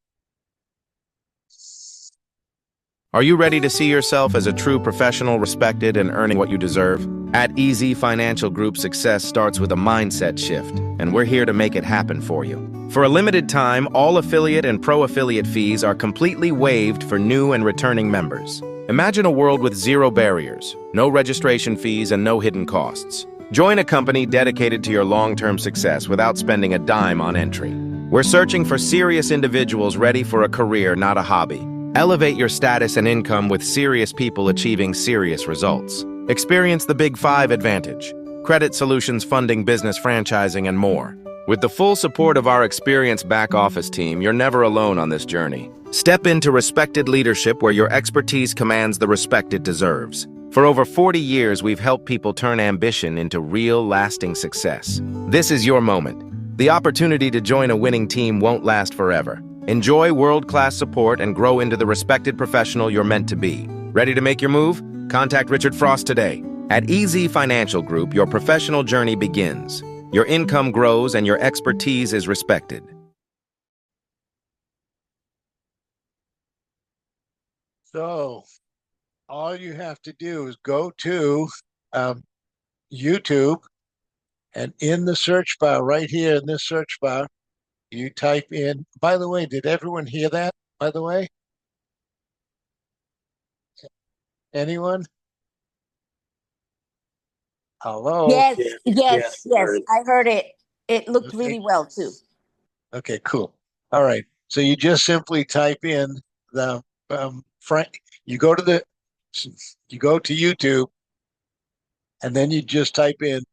Are you ready to see yourself as a true professional, respected, and earning what you deserve? At EZ Financial Group, success starts with a mindset shift, and we're here to make it happen for you. For a limited time, all affiliate and pro-affiliate fees are completely waived for new and returning members. Imagine a world with zero barriers, no registration fees, and no hidden costs. Join a company dedicated to your long-term success without spending a dime on entry. We're searching for serious individuals ready for a career, not a hobby. Elevate your status and income with serious people achieving serious results. Experience the Big 5 advantage: credit solutions, funding, business franchising, and more. With the full support of our experienced back office team, you're never alone on this journey. Step into respected leadership where your expertise commands the respect it deserves. For over 40 years, we've helped people turn ambition into real, lasting success. This is your moment. The opportunity to join a winning team won't last forever. Enjoy world-class support and grow into the respected professional you're meant to be. Ready to make your move? Contact Richard Frost today. At EZ Financial Group, your professional journey begins. Your income grows and your expertise is respected. So all you have to do is go to YouTube, and in the search bar, right here in this search bar, you type in, by the way, did everyone hear that, by the way? Anyone? Hello? Yes, Yeah, yes, yes. heard it. I heard it. It looked Okay. really well too. Okay, cool. All right. So you just simply type in the Frank. You go to YouTube, and then you just type in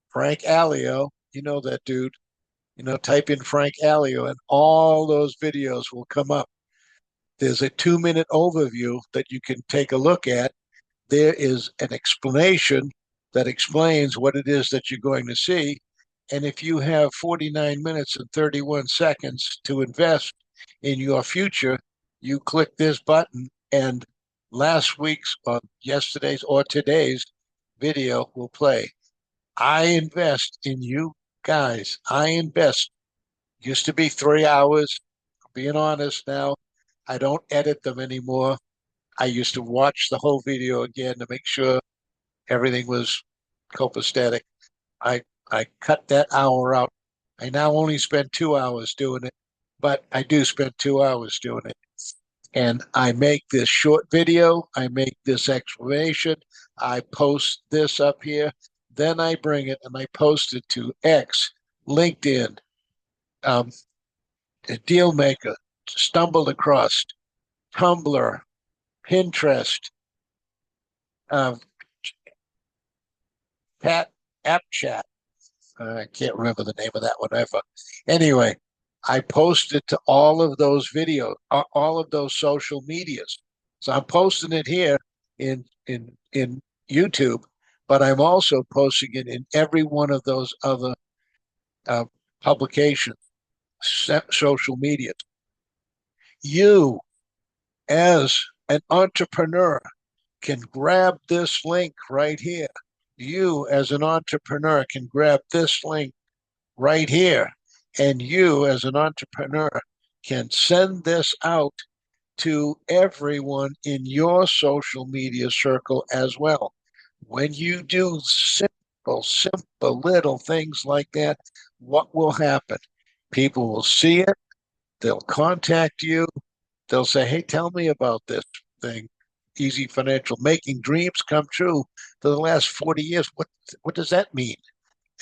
Frank Alio. You know that dude. Type in Frank Alio, and all those videos will come up. There's a 2-minute overview that you can take a look at. There is an explanation that explains what it is that you're going to see. And if you have 49 minutes and 31 seconds to invest in your future, you click this button, and last week's or yesterday's or today's video will play. I invest in you guys. I invest. Used to be 3 hours. Being honest now, I don't edit them anymore. I used to watch the whole video again to make sure everything was copacetic. I cut that hour out. I now only spend 2 hours doing it, but I do spend 2 hours doing it. And I make this short video. I make this explanation. I post this up here. Then I bring it and I post it to X, LinkedIn, Dealmaker, Stumbled Across, Tumblr, Pinterest, Pat, App Chat, I can't remember the name of that one ever. Anyway, I posted to all of those videos, all of those social medias. So I'm posting it here in YouTube, but I'm also posting it in every one of those other uh, publications, social media. You, as an entrepreneur, can grab this link right here. You, as an entrepreneur, can grab this link right here. And you, as an entrepreneur, can send this out to everyone in your social media circle as well. When you do simple little things like that, what will happen? People will see it, they'll contact you, they'll say, hey, tell me about this thing. Easy Financial, making dreams come true for the last 40 years. What does that mean?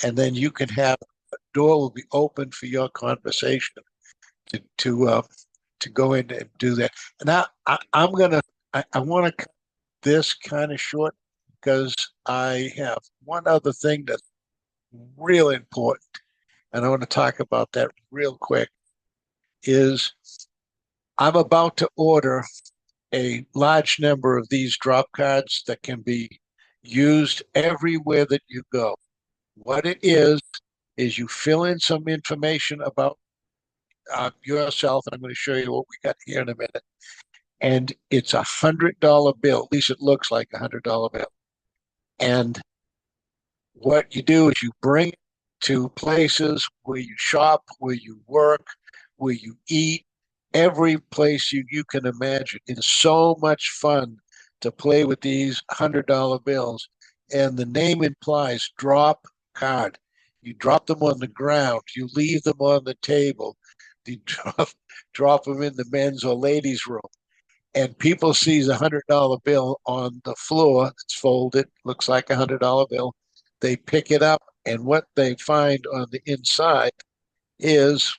And then you can have a door will be open for your conversation to go in and do that. And I'm gonna I want to cut this kind of short because I have one other thing that's real important, and I want to talk about that real quick. Is I'm about to order a large number of these drop cards that can be used everywhere that you go. What it is you fill in some information about yourself, and I'm going to show you what we got here in a minute. And it's $100 bill. At least it looks like $100 bill. And what you do is you bring it to places where you shop, where you work, where you eat, every place you can imagine. It is so much fun to play with these $100 bills. And the name implies drop card. You drop them on the ground, you leave them on the table, you drop them in the men's or ladies' room. And people sees $100 bill on the floor. It's folded, looks like $100 bill. They pick it up, and what they find on the inside is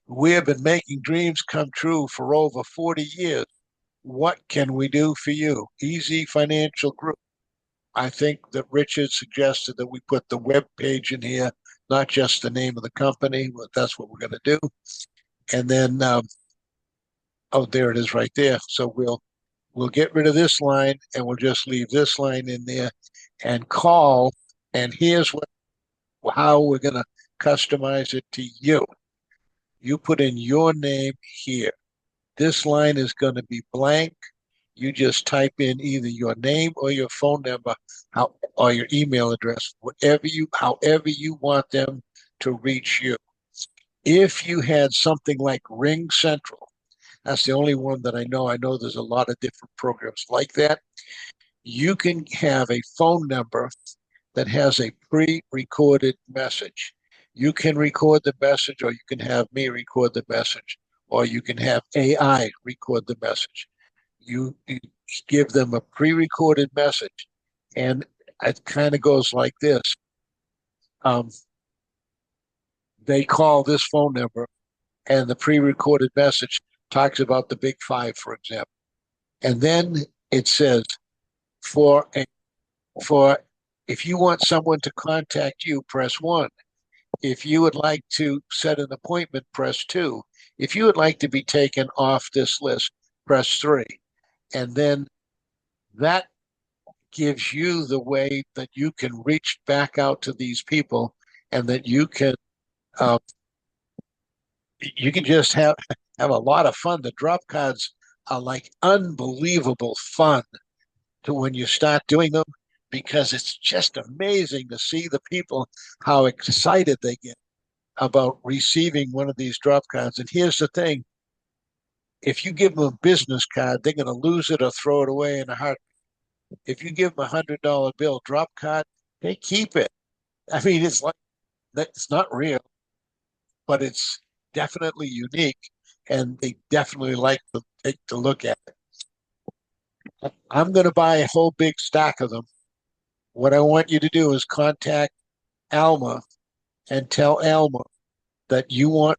we have been making dreams come true for over 40 years. What can we do for you? Easy Financial Group. I think that Richard suggested that we put the web page in here, not just the name of the company, but that's what we're going to do. And then, oh, there it is right there. So we'll get rid of this line and we'll just leave this line in there and call. And here's how we're going to customize it to you. You put in your name here. This line is going to be blank. You just type in either your name or your phone number, or your email address, however you want them to reach you. If you had something like Ring Central, that's the only one that I know. I know there's a lot of different programs like that. You can have a phone number that has a pre-recorded message. You can record the message, or you can have me record the message, or you can have AI record the message. You give them a pre-recorded message, and it kind of goes like this. They call this phone number, and the pre-recorded message talks about the big five, for example. And then it says, for if you want someone to contact you, press 1. If you would like to set an appointment, press 2. If you would like to be taken off this list, press 3. And then that gives you the way that you can reach back out to these people, and that you can just have a lot of fun. The drop cards are like unbelievable fun to when you start doing them, because it's just amazing to see the people, how excited they get about receiving one of these drop cards. And here's the thing. If you give them a business card, they're going to lose it or throw it away in a heartbeat. If you give them $100 bill drop card, they keep it. I mean, it's like, it's not real, but it's definitely unique, and they definitely like to take to look at it. I'm going to buy a whole big stack of them. What I want you to do is contact Alma and tell Alma that you want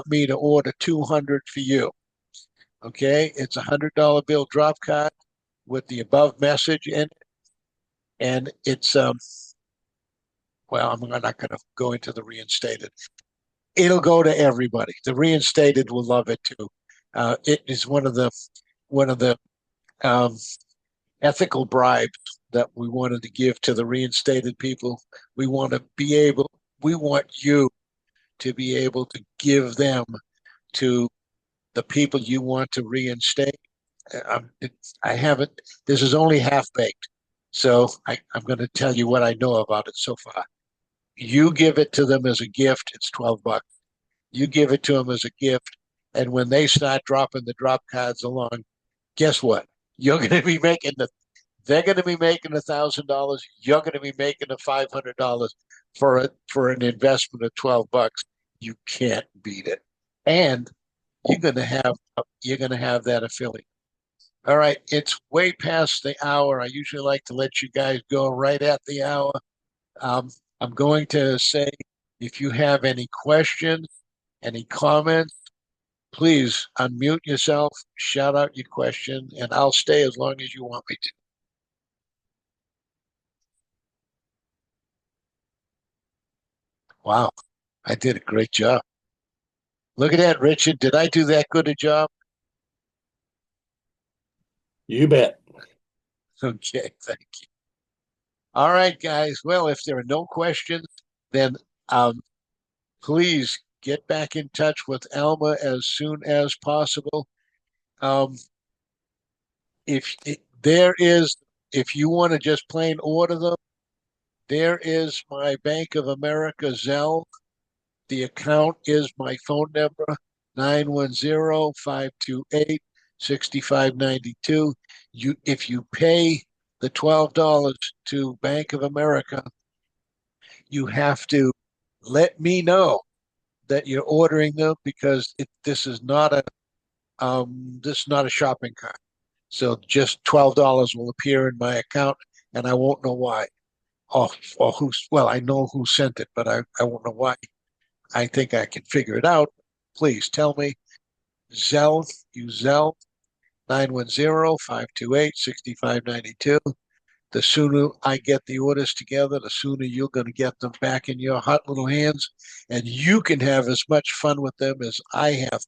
me to order 200 for you. Okay, it's $100 bill drop card with the above message in it, and it's well, I'm not going to go into the reinstated. It'll go to everybody. The reinstated will love it too. It is one of the um, ethical bribes that we wanted to give to the reinstated people. We want you to be able to give them to the people you want to reinstate. I haven't, this is only half baked. So I'm going to tell you what I know about it so far. You give it to them as a gift, it's $12. You give it to them as a gift. And when they start dropping the drop cards along, guess what? You're going to be making they're going to be making $1,000. You're going to be making $500 for an investment of $12. You can't beat it. And you're going to have that affiliate. All right, it's way past the hour. I usually like to let you guys go right at the hour. I'm going to say, if you have any questions, any comments, please unmute yourself, shout out your question, and I'll stay as long as you want me to. Wow, I did a great job. Look at that, Richard. Did I do that good a job? You bet. Okay, thank you. All right, guys. Well, if there are no questions, then please get back in touch with Alma as soon as possible. If you want to just plain order them, there is my Bank of America Zelle. The account is my phone number, 910-528-6592. If you pay the $12 to Bank of America, you have to let me know that you're ordering them, because this is not a shopping cart. So just $12 will appear in my account, and I won't know why. Or I know who sent it, but I won't know why. I think I can figure it out. Please tell me. Use Zelle, 910-528-6592. The sooner I get the orders together, the sooner you're going to get them back in your hot little hands, and you can have as much fun with them as I have.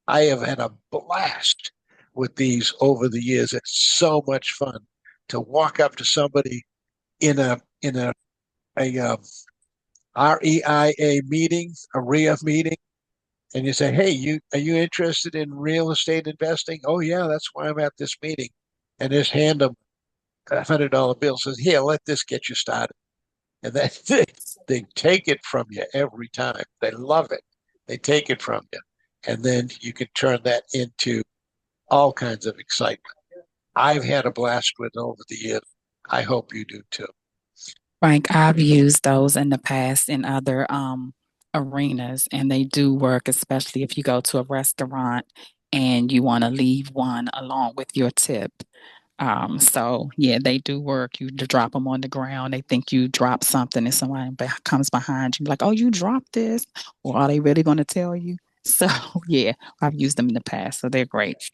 I have had a blast with these over the years. It's so much fun to walk up to somebody in a REIA meeting, a REIA meeting, and you say, "Hey, are you interested in real estate investing?" "Oh yeah, that's why I'm at this meeting." And just hand them $100 bill. Says, "Here, let this get you started." And then they take it from you every time. They love it. They take it from you, and then you can turn that into all kinds of excitement. I've had a blast with it over the years. I hope you do too. Frank, I've used those in the past in other arenas, and they do work, especially if you go to a restaurant and you want to leave one along with your tip. So yeah, they do work. You drop them on the ground. They think you dropped something, and somebody comes behind you, like, "Oh, you dropped this," or are they really going to tell you? So yeah, I've used them in the past, so they're great.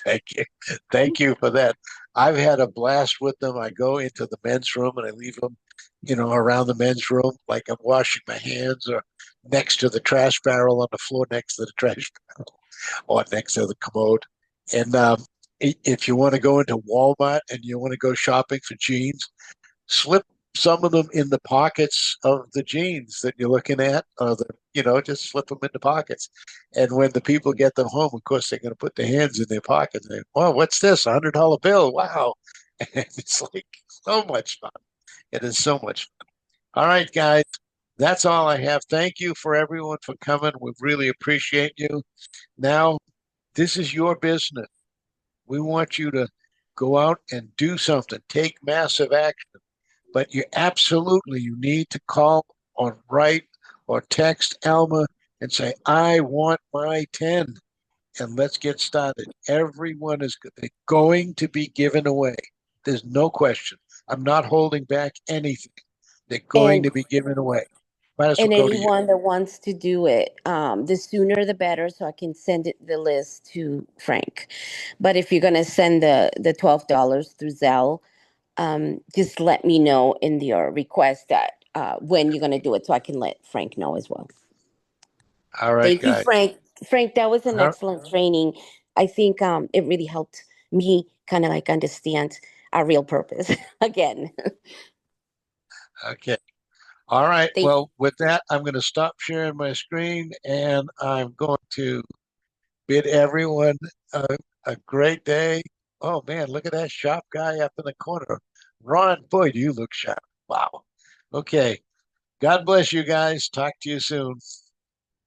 Thank you. Thank you for that. I've had a blast with them. I go into the men's room and I leave them, around the men's room, like I'm washing my hands, or next to the trash barrel on the floor next to the trash barrel, or next to the commode. And if you want to go into Walmart and you want to go shopping for jeans, slip some of them in the pockets of the jeans that you're looking at, or just slip them in the pockets. And when the people get them home, of course, they're going to put their hands in their pockets. And "Wow, what's this? $100 bill? Wow!" And it's like so much fun. It is so much fun. All right, guys, that's all I have. Thank you for everyone for coming. We really appreciate you. Now, this is your business. We want you to go out and do something, take massive action. But you need to call or write or text Alma and say, "I want my 10," and let's get started. Everyone is going to be given away. There's no question. I'm not holding back anything. They're going And to be given away. Might as well and go to you. anyone that wants to do it, the sooner the better, so I can send the list to Frank. But if you're going to send the $12 through Zelle, just let me know in your request that when you're going to do it so I can let Frank know as well. All right, Thank you, guys. Frank. Frank, that was an All excellent training. I think it really helped me kind of like understand our real purpose again. Okay. All right. Thank Well, with that, I'm going to stop sharing my screen and I'm going to bid everyone a great day. Oh, man, look at that sharp guy up in the corner. Ron, boy, do you look sharp. Wow. Okay. God bless you guys. Talk to you soon.